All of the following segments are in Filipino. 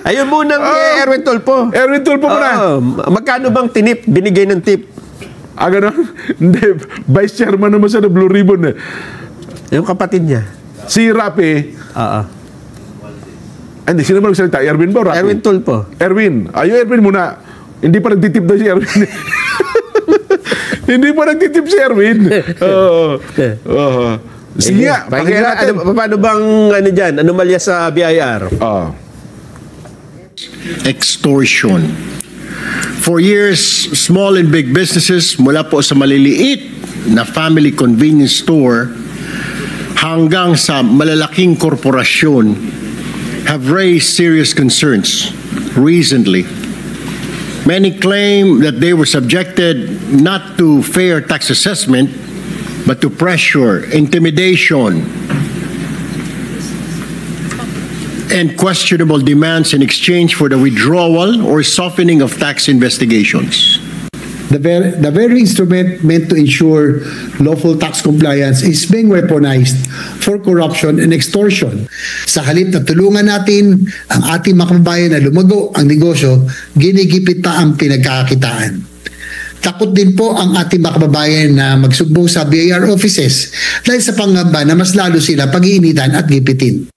Ayun munang Erwin Tulfo. Erwin Tulfo muna. Magkano bang tinip? Binigay ng tip? Gano'n? Hindi. Vice chairman naman siya ng Blue Ribbon eh. Yung kapatid niya. Si Rapi. Hindi, sino ba nagsalita? Erwin ba o Rapi? Erwin Tulfo. Erwin. Erwin muna. Hindi pa nagtitip daw si Erwin. Hindi pa nagtitip si Erwin. Sige nga, pakinggan natin. Paano bang dyan? Anomalya sa BIR? Extortion. For years, small and big businesses, mula po sa maliliit na family convenience store hanggang sa malalaking korporasyon, have raised serious concerns recently. Many claim that they were subjected not to fair tax assessment, but to pressure, intimidation, and questionable demands in exchange for the withdrawal or softening of tax investigations. The very instrument meant to ensure lawful tax compliance is being weaponized for corruption and extortion. Sa halip na tulungan natin ang ating mga kababayan na lumago ang negosyo, ginigipit na ang pinagkakakitaan. Takot din po ang ating mga kababayan na magsumbong sa BIR offices dahil sa pangamba na mas lalo sila pag-iinitan at gipitin.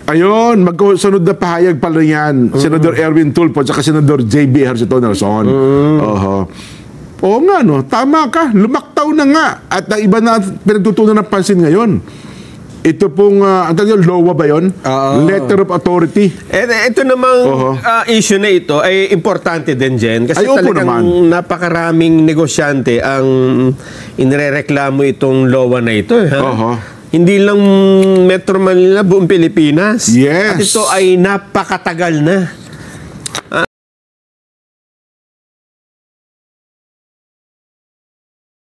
Ayun, magkasunod na pahayag pala yan. Senador Erwin Tulfo at saka Senador J.B. Ejercito Nelson. Oo nga, no? Tama ka. Lumaktaw na nga. At ang iba na pinagtutunan ng pansin ngayon. Ito pong, ang tawag yun, LOA ba yun? Letter of Authority. Ito namang issue na ito ay importante din, Jen. Kasi talagang napakaraming negosyante ang inireklamo itong LOA na ito. Hindi lang Metro Manila, buong Pilipinas. Yes. At ito ay napakatagal na.